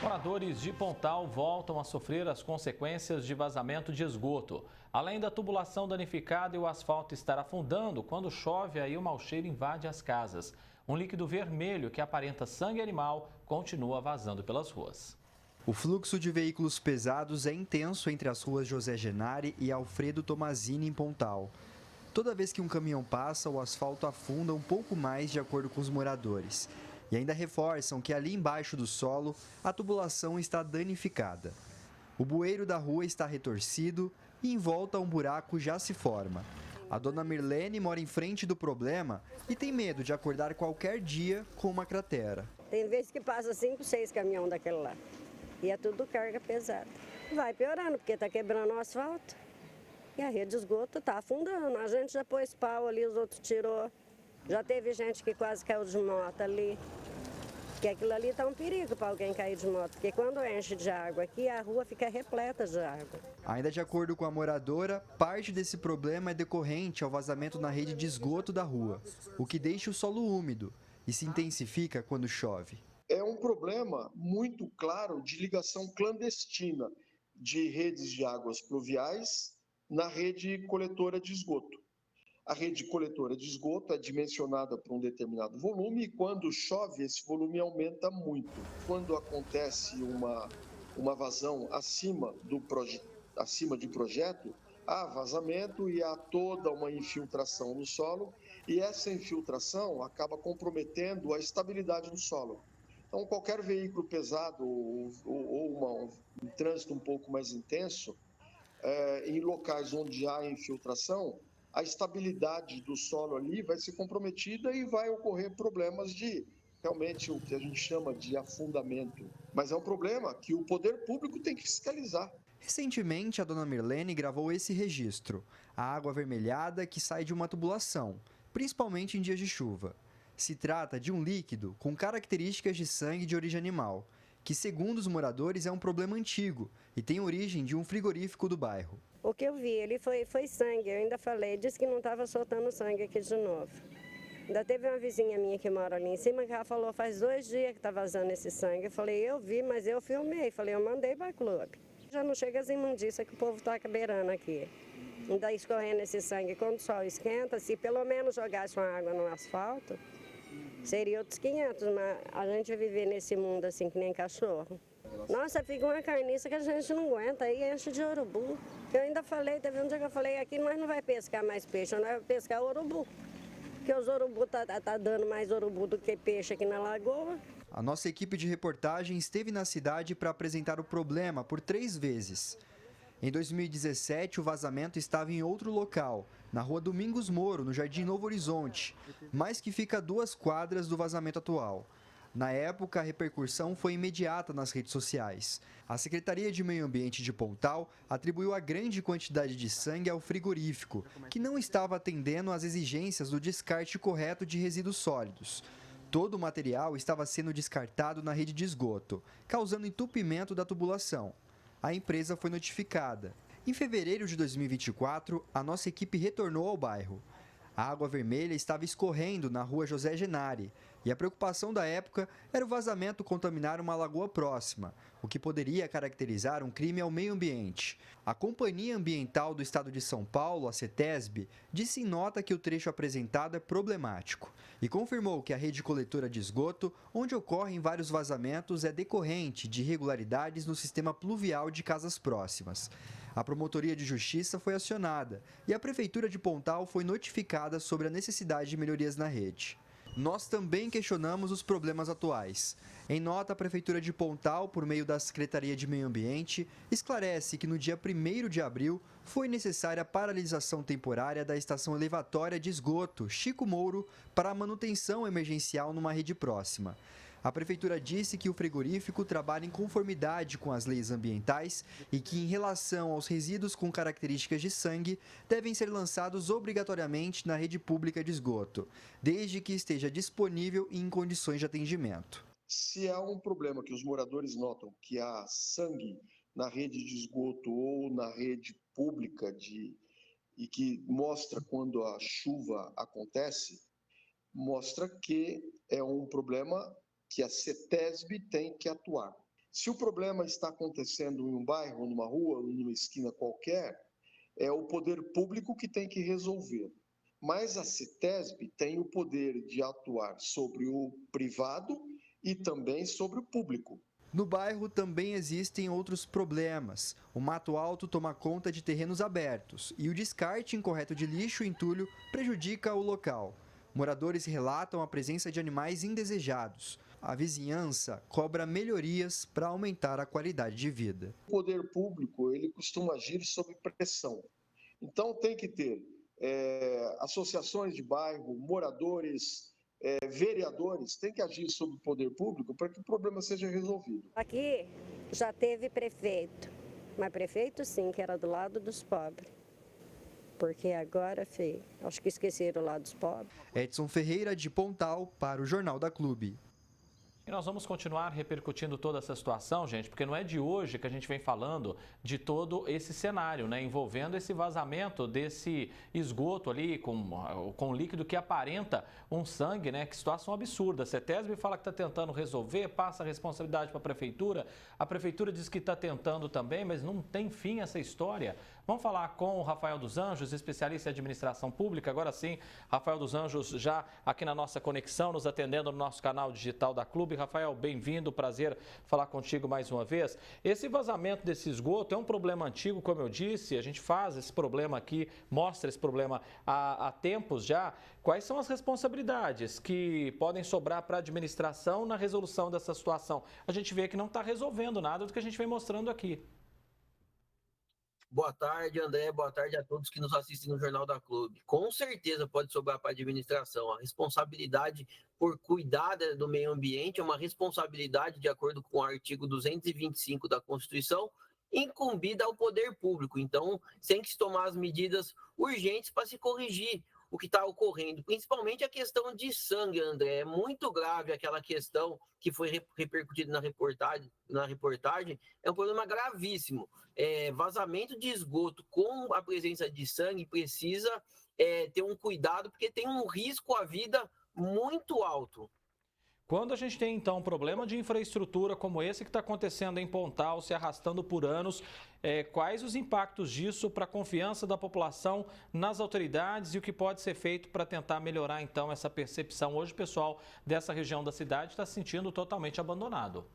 Moradores de Pontal voltam a sofrer as consequências de vazamento de esgoto. Além da tubulação danificada e o asfalto estar afundando, quando chove, aí o mau cheiro invade as casas. Um líquido vermelho que aparenta sangue animal continua vazando pelas ruas. O fluxo de veículos pesados é intenso entre as ruas José Genari e Alfredo Tomazini, em Pontal. Toda vez que um caminhão passa, o asfalto afunda um pouco mais, de acordo com os moradores. E ainda reforçam que ali embaixo do solo, a tubulação está danificada. O bueiro da rua está retorcido e em volta um buraco já se forma. A dona Mirlene mora em frente do problema e tem medo de acordar qualquer dia com uma cratera. Tem vezes que passa 5, 6 caminhões daquele lá. E é tudo carga pesada. Vai piorando, porque está quebrando o asfalto. E a rede de esgoto está afundando. A gente já pôs pau ali, os outros tirou. Já teve gente que quase caiu de moto ali. Porque aquilo ali está um perigo para alguém cair de moto. Porque quando enche de água aqui, a rua fica repleta de água. Ainda de acordo com a moradora, parte desse problema é decorrente ao vazamento na rede de esgoto da rua, o que deixa o solo úmido e se intensifica quando chove. É um problema muito claro de ligação clandestina de redes de águas pluviais na rede coletora de esgoto. A rede coletora de esgoto é dimensionada para um determinado volume e quando chove esse volume aumenta muito. Quando acontece uma vazão acima de projeto, há vazamento e há toda uma infiltração no solo e essa infiltração acaba comprometendo a estabilidade do solo. Então, qualquer veículo pesado ou um trânsito um pouco mais intenso, em locais onde há infiltração, a estabilidade do solo ali vai ser comprometida e vai ocorrer problemas de, realmente, o que a gente chama de afundamento. Mas é um problema que o poder público tem que fiscalizar. Recentemente, a dona Mirlene gravou esse registro, a água avermelhada que sai de uma tubulação, principalmente em dias de chuva. Se trata de um líquido com características de sangue de origem animal, que, segundo os moradores, é um problema antigo e tem origem de um frigorífico do bairro. O que eu vi, ele foi sangue, eu ainda falei, disse que não estava soltando sangue aqui de novo. Ainda teve uma vizinha minha que mora ali em cima, que ela falou, faz 2 dias que está vazando esse sangue. Eu falei, eu vi, mas eu filmei, falei, eu mandei para o clube. Já não chega as imundícias que o povo está beirando aqui. Ainda escorrendo esse sangue, quando o sol esquenta, se pelo menos jogasse uma água no asfalto, seria outros 500, mas a gente viver nesse mundo assim que nem cachorro. Nossa, fica uma carniça que a gente não aguenta, aí enche de urubu. Eu ainda falei, teve um dia que eu falei, aqui nós não vai pescar mais peixe, nós vamos pescar urubu. Porque os urubu tá dando mais urubu do que peixe aqui na lagoa. A nossa equipe de reportagem esteve na cidade para apresentar o problema por 3 vezes. Em 2017, o vazamento estava em outro local, na rua Domingos Moro, no Jardim Novo Horizonte, mas que fica a 2 quadras do vazamento atual. Na época, a repercussão foi imediata nas redes sociais. A Secretaria de Meio Ambiente de Pontal atribuiu a grande quantidade de sangue ao frigorífico, que não estava atendendo às exigências do descarte correto de resíduos sólidos. Todo o material estava sendo descartado na rede de esgoto, causando entupimento da tubulação. A empresa foi notificada. Em fevereiro de 2024, a nossa equipe retornou ao bairro. A água vermelha estava escorrendo na rua José Genari e a preocupação da época era o vazamento contaminar uma lagoa próxima, o que poderia caracterizar um crime ao meio ambiente. A Companhia Ambiental do Estado de São Paulo, a CETESB, disse em nota que o trecho apresentado é problemático e confirmou que a rede coletora de esgoto, onde ocorrem vários vazamentos, é decorrente de irregularidades no sistema pluvial de casas próximas. A Promotoria de Justiça foi acionada e a Prefeitura de Pontal foi notificada sobre a necessidade de melhorias na rede. Nós também questionamos os problemas atuais. Em nota, a Prefeitura de Pontal, por meio da Secretaria de Meio Ambiente, esclarece que no dia 1º de abril foi necessária a paralisação temporária da estação elevatória de esgoto Chico Mouro para a manutenção emergencial numa rede próxima. A Prefeitura disse que o frigorífico trabalha em conformidade com as leis ambientais e que, em relação aos resíduos com características de sangue, devem ser lançados obrigatoriamente na rede pública de esgoto, desde que esteja disponível e em condições de atendimento. Se há um problema que os moradores notam que há sangue na rede de esgoto ou na rede pública e que mostra quando a chuva acontece, mostra que é um problema que a CETESB tem que atuar. Se o problema está acontecendo em um bairro, numa rua, numa esquina qualquer, é o poder público que tem que resolver. Mas a CETESB tem o poder de atuar sobre o privado e também sobre o público. No bairro também existem outros problemas. O mato alto toma conta de terrenos abertos e o descarte incorreto de lixo e entulho prejudica o local. Moradores relatam a presença de animais indesejados. A vizinhança cobra melhorias para aumentar a qualidade de vida. O poder público, ele costuma agir sob pressão. Então tem que ter associações de bairro, moradores, vereadores, tem que agir sob o poder público para que o problema seja resolvido. Aqui já teve prefeito, mas prefeito sim, que era do lado dos pobres. Porque agora, filho, acho que esqueceram o lado dos pobres. Edson Ferreira, de Pontal, para o Jornal da Clube. E nós vamos continuar repercutindo toda essa situação, gente, porque não é de hoje que a gente vem falando de todo esse cenário, né? Envolvendo esse vazamento desse esgoto ali com líquido que aparenta um sangue, né? Que situação absurda. A CETESB fala que está tentando resolver, passa a responsabilidade para a prefeitura diz que está tentando também, mas não tem fim essa história. Vamos falar com o Rafael dos Anjos, especialista em administração pública. Agora sim, Rafael dos Anjos já aqui na nossa conexão, nos atendendo no nosso canal digital da Clube. Rafael, bem-vindo, prazer falar contigo mais uma vez. Esse vazamento desse esgoto é um problema antigo, como eu disse, a gente faz esse problema aqui, mostra esse problema há tempos já. Quais são as responsabilidades que podem sobrar para a administração na resolução dessa situação? A gente vê que não está resolvendo nada do que a gente vem mostrando aqui. Boa tarde, André. Boa tarde a todos que nos assistem no Jornal da Clube. Com certeza pode sobrar para a administração. A responsabilidade por cuidar do meio ambiente é uma responsabilidade, de acordo com o artigo 225 da Constituição, incumbida ao poder público. Então, tem que se tomar as medidas urgentes para se corrigir o que está ocorrendo, principalmente a questão de sangue, André. É muito grave aquela questão que foi repercutida na reportagem, é um problema gravíssimo. Vazamento de esgoto com a presença de sangue precisa ter um cuidado, porque tem um risco à vida muito alto. Quando a gente tem, então, um problema de infraestrutura como esse que está acontecendo em Pontal, se arrastando por anos, quais os impactos disso para a confiança da população nas autoridades e o que pode ser feito para tentar melhorar, então, essa percepção? Hoje, o pessoal dessa região da cidade está se sentindo totalmente abandonado.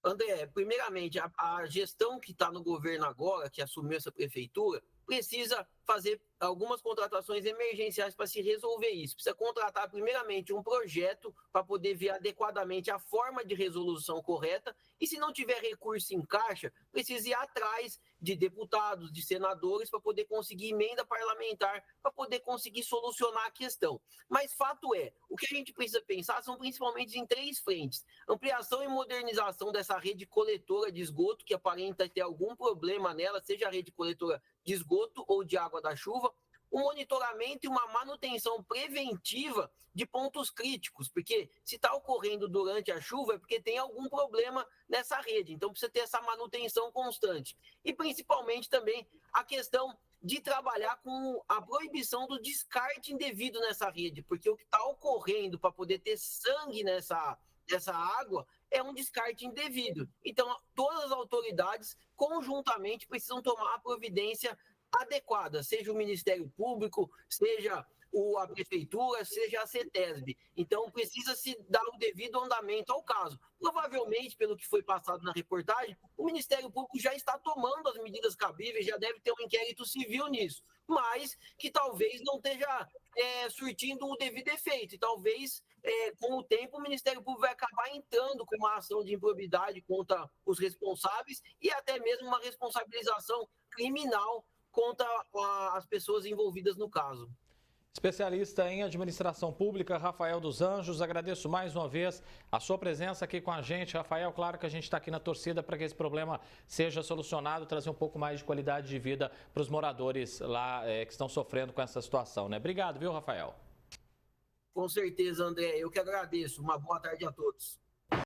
André, primeiramente, a gestão que está no governo agora, que assumiu essa prefeitura, precisa fazer algumas contratações emergenciais para se resolver isso. Precisa contratar, primeiramente, um projeto para poder ver adequadamente a forma de resolução correta e, se não tiver recurso em caixa, precisa ir atrás de deputados, de senadores, para poder conseguir emenda parlamentar, para poder conseguir solucionar a questão. Mas fato é, o que a gente precisa pensar são principalmente em 3 frentes. Ampliação e modernização dessa rede coletora de esgoto, que aparenta ter algum problema nela, seja a rede coletora de esgoto ou de água da chuva, um monitoramento e uma manutenção preventiva de pontos críticos, porque se está ocorrendo durante a chuva é porque tem algum problema nessa rede, então precisa ter essa manutenção constante. E principalmente também a questão de trabalhar com a proibição do descarte indevido nessa rede, porque o que está ocorrendo para poder ter sangue nessa água é um descarte indevido. Então, todas as autoridades conjuntamente precisam tomar a providência adequada, seja o Ministério Público, seja a Prefeitura, seja a CETESB. Então, precisa se dar o devido andamento ao caso. Provavelmente, pelo que foi passado na reportagem, o Ministério Público já está tomando as medidas cabíveis, já deve ter um inquérito civil nisso, mas que talvez não esteja surtindo o devido efeito. E talvez, com o tempo, o Ministério Público vai acabar entrando com uma ação de improbidade contra os responsáveis e até mesmo uma responsabilização criminal contra as pessoas envolvidas no caso. Especialista em administração pública, Rafael dos Anjos, agradeço mais uma vez a sua presença aqui com a gente. Rafael, claro que a gente está aqui na torcida para que esse problema seja solucionado, trazer um pouco mais de qualidade de vida para os moradores lá que estão sofrendo com essa situação, né? Obrigado, viu, Rafael? Com certeza, André. Eu que agradeço. Uma boa tarde a todos.